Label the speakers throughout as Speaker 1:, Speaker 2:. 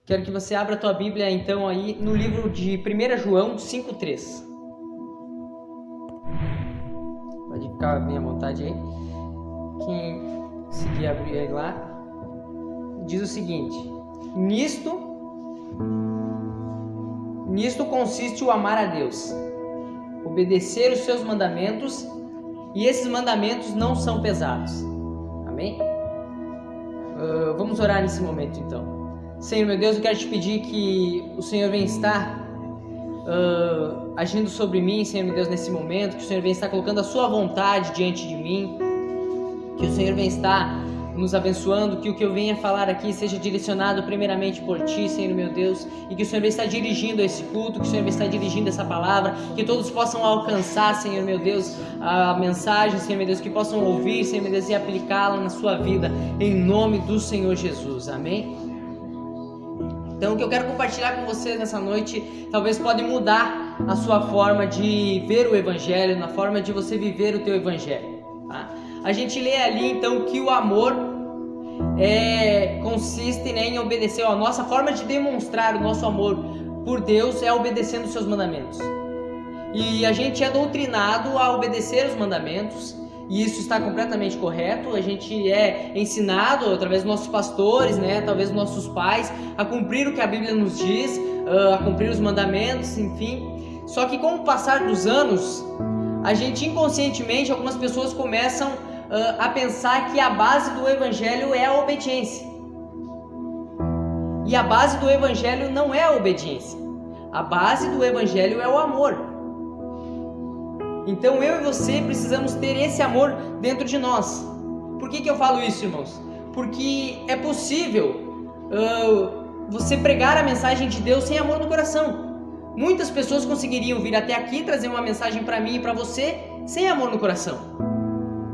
Speaker 1: Quero que você abra a tua Bíblia então aí no livro de 1 João 5,3. Pode ficar bem à vontade aí. Quem conseguir abrir aí lá, diz o seguinte: Nisto consiste o amar a Deus, obedecer os seus mandamentos, e esses mandamentos não são pesados. Amém? Vamos orar nesse momento então. Senhor meu Deus, eu quero te pedir que o Senhor venha estar agindo sobre mim, Senhor meu Deus, nesse momento, que o Senhor venha estar colocando a sua vontade diante de mim, que o Senhor venha estar nos abençoando, que o que eu venha falar aqui seja direcionado primeiramente por Ti, Senhor meu Deus, e que o Senhor venha estar dirigindo esse culto, que o Senhor venha estar dirigindo essa palavra, que todos possam alcançar, Senhor meu Deus, a mensagem, Senhor meu Deus, que possam ouvir, Senhor meu Deus, e aplicá-la na sua vida, em nome do Senhor Jesus, amém? Então o que eu quero compartilhar com vocês nessa noite, talvez pode mudar a sua forma de ver o Evangelho, na forma de você viver o teu Evangelho, tá? A gente lê ali então que o amor consiste, né, em obedecer. A nossa forma de demonstrar o nosso amor por Deus é obedecendo os seus mandamentos. E a gente é doutrinado a obedecer os mandamentos, e isso está completamente correto. A gente é ensinado através dos nossos pastores, né, talvez dos nossos pais, a cumprir o que a Bíblia nos diz, a cumprir os mandamentos, enfim. Só que com o passar dos anos, a gente inconscientemente, algumas pessoas começam a pensar que a base do Evangelho é a obediência. E a base do Evangelho não é a obediência. A base do Evangelho é o amor. Então eu e você precisamos ter esse amor dentro de nós. Por que eu falo isso, irmãos? Porque é possível você pregar a mensagem de Deus sem amor no coração. Muitas pessoas conseguiriam vir até aqui trazer uma mensagem para mim e para você sem amor no coração.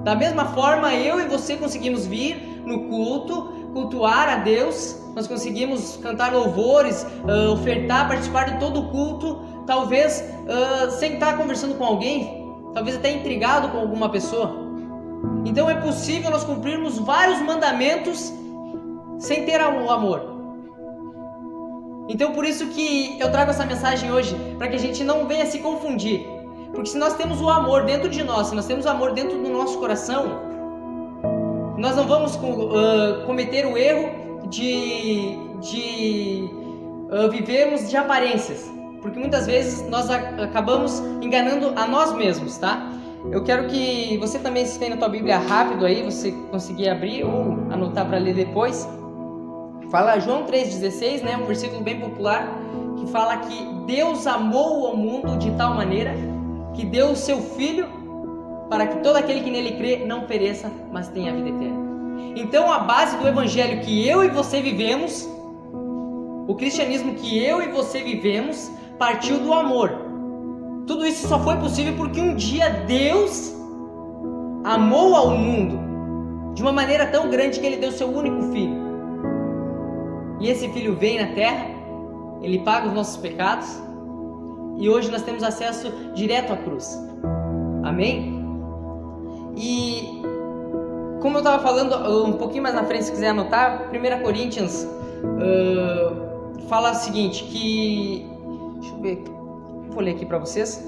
Speaker 1: Da mesma forma, eu e você conseguimos vir no culto, cultuar a Deus, nós conseguimos cantar louvores, ofertar, participar de todo o culto, talvez sem estar conversando com alguém, talvez até intrigado com alguma pessoa. Então é possível nós cumprirmos vários mandamentos sem ter o amor. Então por isso que eu trago essa mensagem hoje, para que a gente não venha se confundir. Porque se nós temos o amor dentro de nós, se nós temos o amor dentro do nosso coração, nós não vamos cometer o erro de vivermos de aparências. Porque muitas vezes nós acabamos enganando a nós mesmos, tá? Eu quero que você também, se tem na tua Bíblia rápido aí, você conseguir abrir ou anotar para ler depois. Fala João 3,16, né? Um versículo bem popular, que fala que Deus amou o mundo de tal maneira que deu o seu Filho para que todo aquele que nele crê não pereça, mas tenha a vida eterna. Então a base do Evangelho que eu e você vivemos, o cristianismo que eu e você vivemos, partiu do amor. Tudo isso só foi possível porque um dia Deus amou ao mundo de uma maneira tão grande que Ele deu seu único Filho. E esse Filho vem na terra, Ele paga os nossos pecados, e hoje nós temos acesso direto à cruz. Amém? E como eu estava falando um pouquinho mais na frente, se quiser anotar, 1 Coríntios fala o seguinte, que... Deixa eu ver, vou ler aqui para vocês.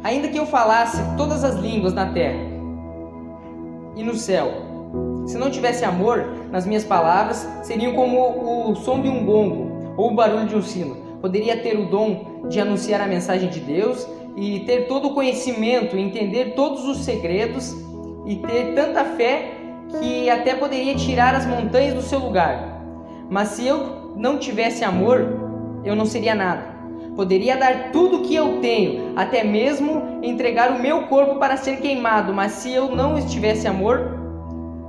Speaker 1: Ainda que eu falasse todas as línguas na terra e no céu, se não tivesse amor, nas minhas palavras seriam como o som de um gongo ou o barulho de um sino. Poderia ter o dom de anunciar a mensagem de Deus e ter todo o conhecimento, entender todos os segredos e ter tanta fé que até poderia tirar as montanhas do seu lugar. Mas se eu não tivesse amor, eu não seria nada. Poderia dar tudo o que eu tenho, até mesmo entregar o meu corpo para ser queimado, mas se eu não tivesse amor,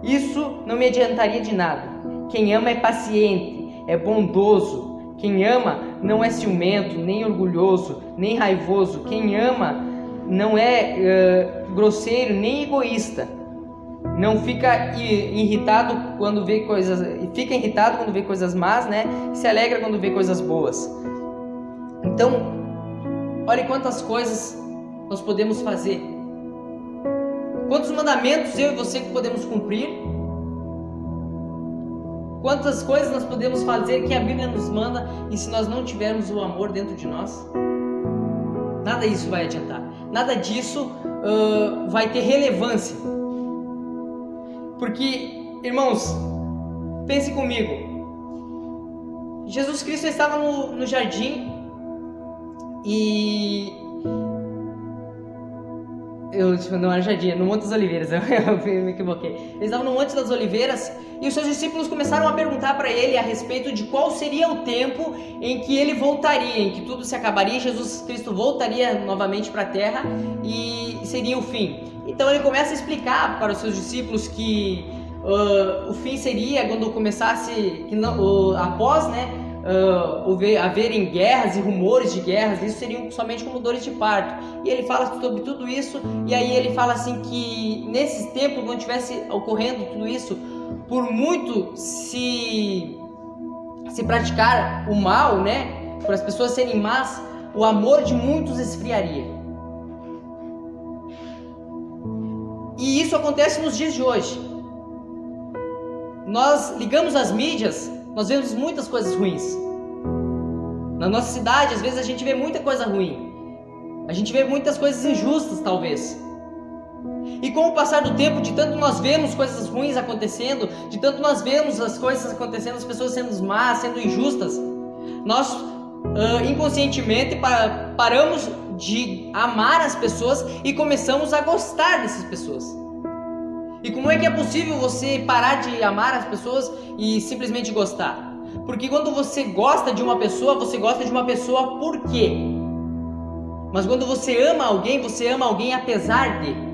Speaker 1: isso não me adiantaria de nada. Quem ama é paciente, é bondoso. Quem ama não é ciumento, nem orgulhoso, nem raivoso. Quem ama não é grosseiro, nem egoísta. Não fica irritado quando vê coisas, fica irritado quando vê coisas más, né? Se alegra quando vê coisas boas. Então, olhe quantas coisas nós podemos fazer. Quantos mandamentos eu e você podemos cumprir? Quantas coisas nós podemos fazer que a Bíblia nos manda, e se nós não tivermos o amor dentro de nós, nada disso vai adiantar. Nada disso vai ter relevância. Porque, irmãos, pense comigo. Jesus Cristo estava no jardim e... não era jardim, no Monte das Oliveiras, eu me equivoquei. Eles estavam no Monte das Oliveiras e os seus discípulos começaram a perguntar para ele a respeito de qual seria o tempo em que ele voltaria, em que tudo se acabaria, Jesus Cristo voltaria novamente para a terra e seria o fim. Então ele começa a explicar para os seus discípulos que o fim seria quando começasse, após, haverem guerras e rumores de guerras, isso seriam somente como dores de parto. E ele fala sobre tudo isso, e aí ele fala assim que nesses tempos, quando estivesse ocorrendo tudo isso, por muito se praticar o mal, por as pessoas serem más, o amor de muitos esfriaria. E isso acontece nos dias de hoje. Nós ligamos as mídias, nós vemos muitas coisas ruins. Na nossa cidade, às vezes a gente vê muita coisa ruim. A gente vê muitas coisas injustas, talvez. E com o passar do tempo, de tanto nós vemos coisas ruins acontecendo, de tanto nós vemos as coisas acontecendo, as pessoas sendo más, sendo injustas, nós inconscientemente paramos de amar as pessoas e começamos a gostar dessas pessoas. E como é que é possível você parar de amar as pessoas e simplesmente gostar? Porque quando você gosta de uma pessoa por quê? Mas quando você ama alguém apesar de.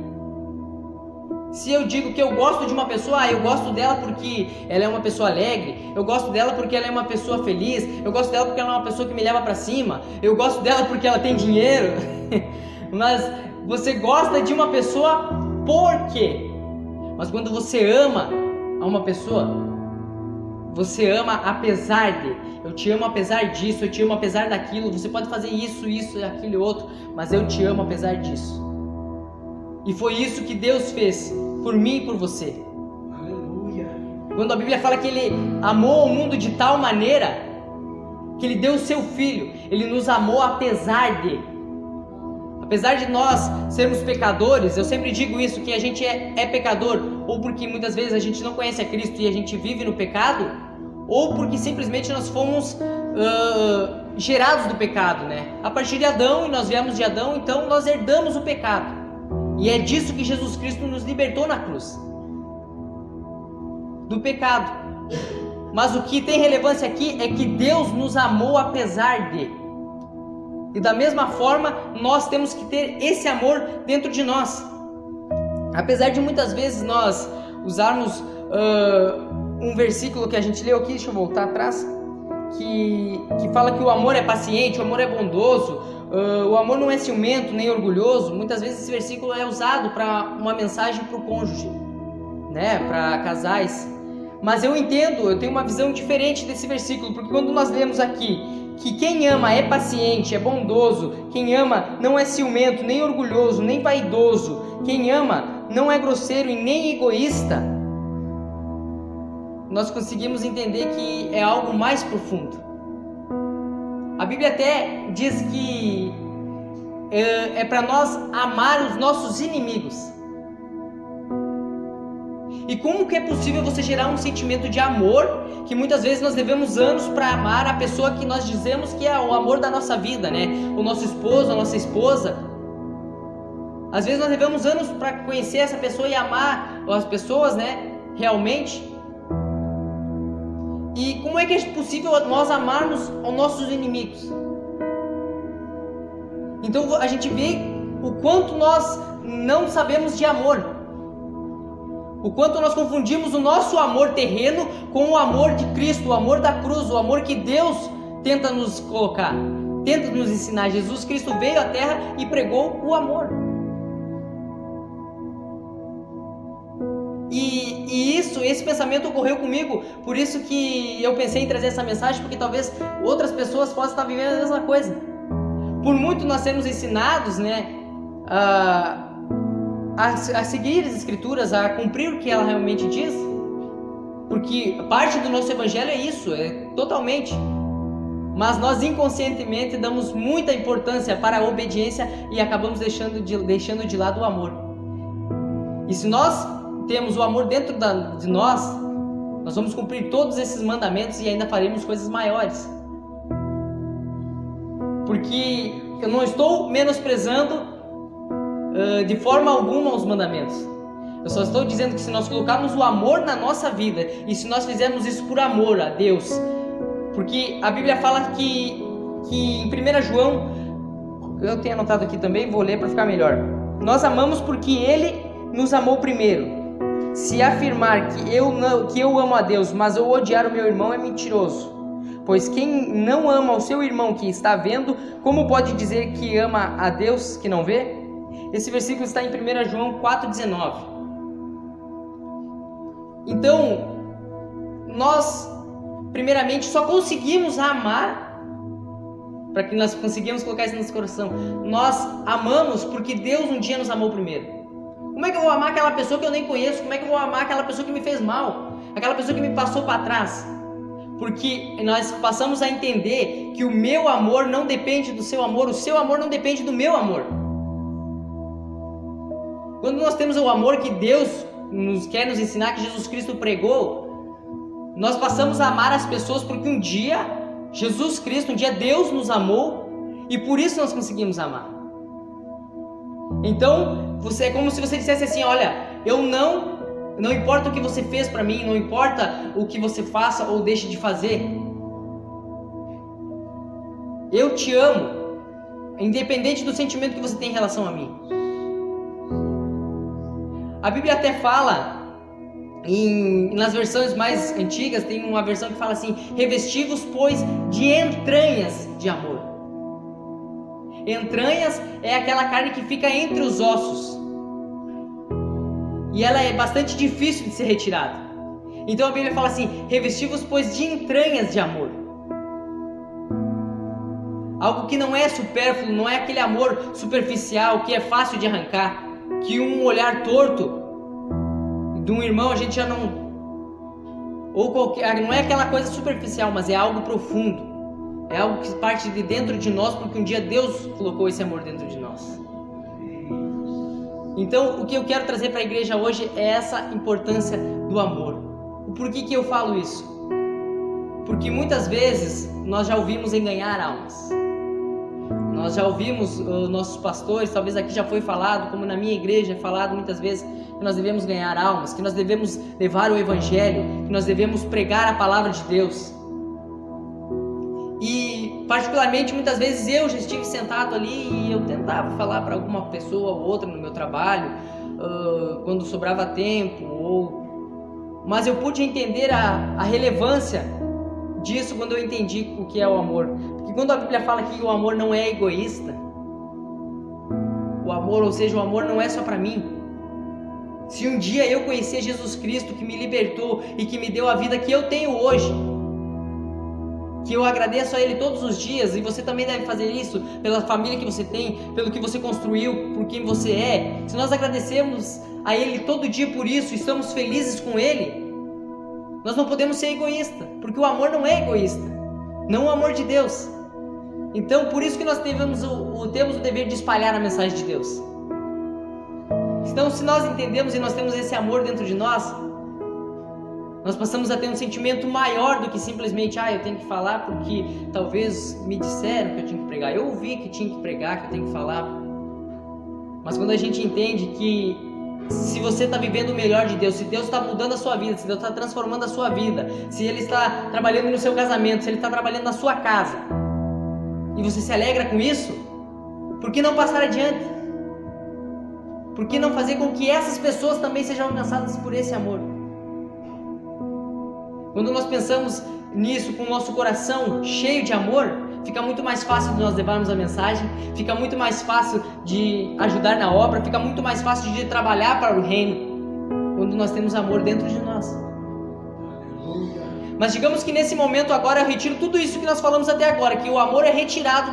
Speaker 1: Se eu digo que eu gosto de uma pessoa, eu gosto dela porque ela é uma pessoa alegre, eu gosto dela porque ela é uma pessoa feliz, eu gosto dela porque ela é uma pessoa que me leva pra cima, eu gosto dela porque ela tem dinheiro. Mas você gosta de uma pessoa por quê? Mas quando você ama a uma pessoa, você ama apesar de. Eu te amo apesar disso, eu te amo apesar daquilo. Você pode fazer isso, aquilo e outro, mas eu te amo apesar disso. E foi isso que Deus fez por mim e por você.
Speaker 2: Aleluia.
Speaker 1: Quando a Bíblia fala que Ele amou o mundo de tal maneira que Ele deu o seu Filho, Ele nos amou apesar de. Apesar de nós sermos pecadores, eu sempre digo isso, que a gente é pecador, ou porque muitas vezes a gente não conhece a Cristo e a gente vive no pecado, ou porque simplesmente nós fomos gerados do pecado, A partir de Adão, e nós viemos de Adão, então nós herdamos o pecado. E é disso que Jesus Cristo nos libertou na cruz. Do pecado. Mas o que tem relevância aqui é que Deus nos amou apesar de. E da mesma forma, nós temos que ter esse amor dentro de nós. Apesar de muitas vezes nós usarmos um versículo que a gente leu aqui, deixa eu voltar atrás, que fala que o amor é paciente, o amor é bondoso, o amor não é ciumento nem orgulhoso. Muitas vezes esse versículo é usado para uma mensagem para o cônjuge, para casais. Mas eu tenho uma visão diferente desse versículo, porque quando nós lemos aqui que quem ama é paciente, é bondoso, quem ama não é ciumento, nem orgulhoso, nem vaidoso, quem ama não é grosseiro e nem egoísta, nós conseguimos entender que é algo mais profundo. A Bíblia até diz que é para nós amar os nossos inimigos. E como que é possível você gerar um sentimento de amor, que muitas vezes nós levamos anos para amar a pessoa que nós dizemos que é o amor da nossa vida, O nosso esposo, a nossa esposa. Às vezes nós levamos anos para conhecer essa pessoa e amar as pessoas, realmente. E como é que é possível nós amarmos os nossos inimigos? Então a gente vê o quanto nós não sabemos de amor. O quanto nós confundimos o nosso amor terreno com o amor de Cristo, o amor da cruz, o amor que Deus tenta nos colocar, tenta nos ensinar. Jesus Cristo veio à terra e pregou o amor. E esse pensamento ocorreu comigo, por isso que eu pensei em trazer essa mensagem, porque talvez outras pessoas possam estar vivendo a mesma coisa. Por muito nós sermos ensinados, a seguir as Escrituras, a cumprir o que ela realmente diz, porque parte do nosso evangelho é isso, é totalmente. Mas nós inconscientemente damos muita importância para a obediência e acabamos deixando de lado o amor. E se nós temos o amor dentro de nós vamos cumprir todos esses mandamentos e ainda faremos coisas maiores. Porque eu não estou menosprezando de forma alguma os mandamentos. Eu só estou dizendo que se nós colocarmos o amor na nossa vida e se nós fizermos isso por amor a Deus, porque a Bíblia fala que em 1 João, eu tenho anotado aqui também, vou ler para ficar melhor. Nós amamos porque Ele nos amou primeiro. Se afirmar que eu amo a Deus, mas eu odiar o meu irmão é mentiroso. Pois quem não ama o seu irmão que está vendo, como pode dizer que ama a Deus que não vê? Esse versículo está em 1 João 4,19. Então, nós primeiramente só conseguimos amar, para que nós conseguimos colocar isso no nosso coração, nós amamos porque Deus um dia nos amou primeiro. Como é que eu vou amar aquela pessoa que eu nem conheço? Como é que eu vou amar aquela pessoa que me fez mal? Aquela pessoa que me passou para trás? Porque nós passamos a entender que o meu amor não depende do seu amor, o seu amor não depende do meu amor. Quando nós temos o amor que Deus quer nos ensinar, que Jesus Cristo pregou, nós passamos a amar as pessoas porque um dia Jesus Cristo, um dia Deus nos amou e por isso nós conseguimos amar. Então, é como se você dissesse assim, olha, não importa o que você fez para mim, não importa o que você faça ou deixe de fazer, eu te amo, independente do sentimento que você tem em relação a mim. A Bíblia até fala, nas versões mais antigas, tem uma versão que fala assim, revesti-vos, pois, de entranhas de amor. Entranhas é aquela carne que fica entre os ossos. E ela é bastante difícil de ser retirada. Então a Bíblia fala assim, revesti-vos, pois, de entranhas de amor. Algo que não é supérfluo, não é aquele amor superficial, que é fácil de arrancar. Que um olhar torto de um irmão a gente já não... não é aquela coisa superficial, mas é algo profundo. É algo que parte de dentro de nós, porque um dia Deus colocou esse amor dentro de nós. Então, o que eu quero trazer para a igreja hoje é essa importância do amor. Por que eu falo isso? Porque muitas vezes nós já ouvimos em ganhar almas. Nós já ouvimos nossos pastores, talvez aqui já foi falado, como na minha igreja é falado muitas vezes, que nós devemos ganhar almas, que nós devemos levar o evangelho, que nós devemos pregar a palavra de Deus. E particularmente muitas vezes eu já estive sentado ali e eu tentava falar para alguma pessoa ou outra no meu trabalho, quando sobrava tempo, mas eu pude entender a relevância disso quando eu entendi o que é o amor. Porque quando a Bíblia fala que o amor não é egoísta, o amor, ou seja, o amor não é só para mim. Se um dia eu conhecer Jesus Cristo, que me libertou e que me deu a vida que eu tenho hoje, que eu agradeço a Ele todos os dias, e você também deve fazer isso pela família que você tem, pelo que você construiu, por quem você é. Se nós agradecemos a Ele todo dia por isso, estamos felizes com Ele, nós não podemos ser egoístas, porque o amor não é egoísta, não o amor de Deus. Então, por isso que nós temos o dever de espalhar a mensagem de Deus. Então, se nós entendemos e nós temos esse amor dentro de nós, nós passamos a ter um sentimento maior do que simplesmente, eu tenho que falar porque talvez me disseram que eu tinha que pregar. Eu ouvi que tinha que pregar, que eu tenho que falar. Mas quando a gente entende que se você está vivendo o melhor de Deus, se Deus está mudando a sua vida, se Deus está transformando a sua vida, se Ele está trabalhando no seu casamento, se Ele está trabalhando na sua casa, e você se alegra com isso, por que não passar adiante? Por que não fazer com que essas pessoas também sejam alcançadas por esse amor? Quando nós pensamos nisso com o nosso coração cheio de amor, fica muito mais fácil de nós levarmos a mensagem, fica muito mais fácil de ajudar na obra, fica muito mais fácil de trabalhar para o reino, quando nós temos amor dentro de nós. Mas digamos que nesse momento agora eu retiro tudo isso que nós falamos até agora, que o amor é retirado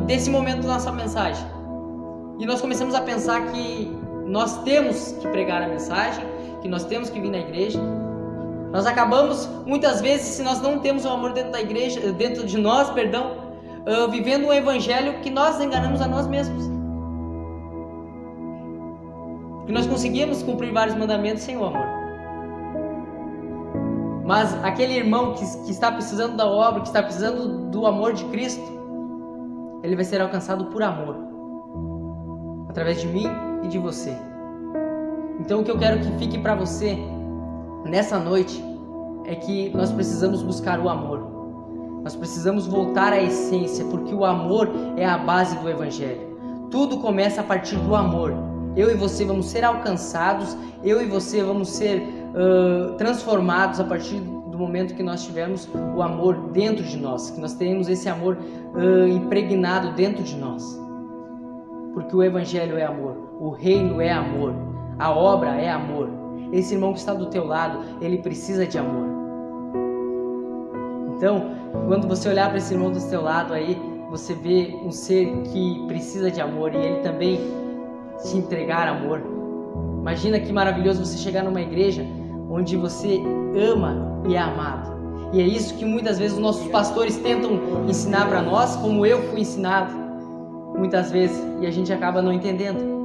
Speaker 1: desse momento da nossa mensagem. E nós começamos a pensar que nós temos que pregar a mensagem, que nós temos que vir na igreja. Nós acabamos, muitas vezes, se nós não temos o amor dentro da igreja, dentro de nós, vivendo um evangelho que nós enganamos a nós mesmos. Porque nós conseguimos cumprir vários mandamentos sem o amor. Mas aquele irmão que está precisando da obra, que está precisando do amor de Cristo, ele vai ser alcançado por amor, através de mim e de você. Então o que eu quero que fique para você nessa noite é que nós precisamos buscar o amor. Nós precisamos voltar à essência, porque o amor é a base do evangelho. Tudo começa a partir do amor. Eu e você vamos ser alcançados, eu e você vamos ser transformados a partir do momento que nós tivermos o amor dentro de nós, que nós tenhamos esse amor impregnado dentro de nós. Porque o evangelho é amor, o reino é amor, a obra é amor. Esse irmão que está do teu lado, ele precisa de amor. Então, quando você olhar para esse irmão do teu lado aí, você vê um ser que precisa de amor e ele também te entregar amor. Imagina que maravilhoso você chegar numa igreja onde você ama e é amado. E é isso que muitas vezes os nossos pastores tentam ensinar para nós, como eu fui ensinado muitas vezes, e a gente acaba não entendendo.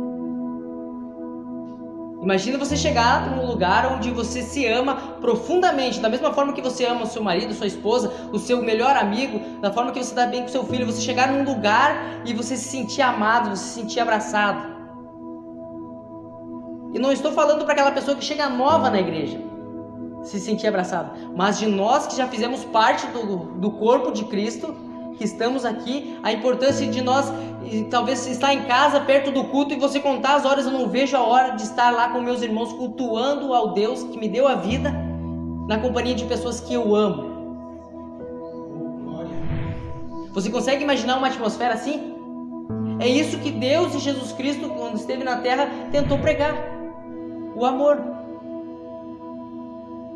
Speaker 1: Imagina você chegar num lugar onde você se ama profundamente, da mesma forma que você ama o seu marido, sua esposa, o seu melhor amigo, da forma que você dá bem com o seu filho, você chegar num lugar e você se sentir amado, você se sentir abraçado. E não estou falando para aquela pessoa que chega nova na igreja se sentir abraçado, mas de nós que já fizemos parte do corpo de Cristo, que estamos aqui, a importância de nós, talvez estar em casa perto do culto e você contar as horas, eu não vejo a hora de estar lá com meus irmãos cultuando ao Deus que me deu a vida, na companhia de pessoas que eu amo. Você consegue imaginar uma atmosfera assim? É isso que Deus e Jesus Cristo, quando esteve na terra, tentou pregar: o amor.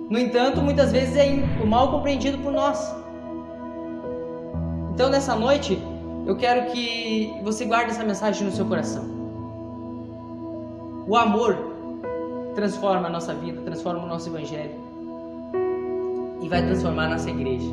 Speaker 1: No entanto, muitas vezes é mal compreendido por nós. Então, nessa noite, eu quero que você guarde essa mensagem no seu coração. O amor transforma a nossa vida, transforma o nosso evangelho e vai transformar a nossa igreja.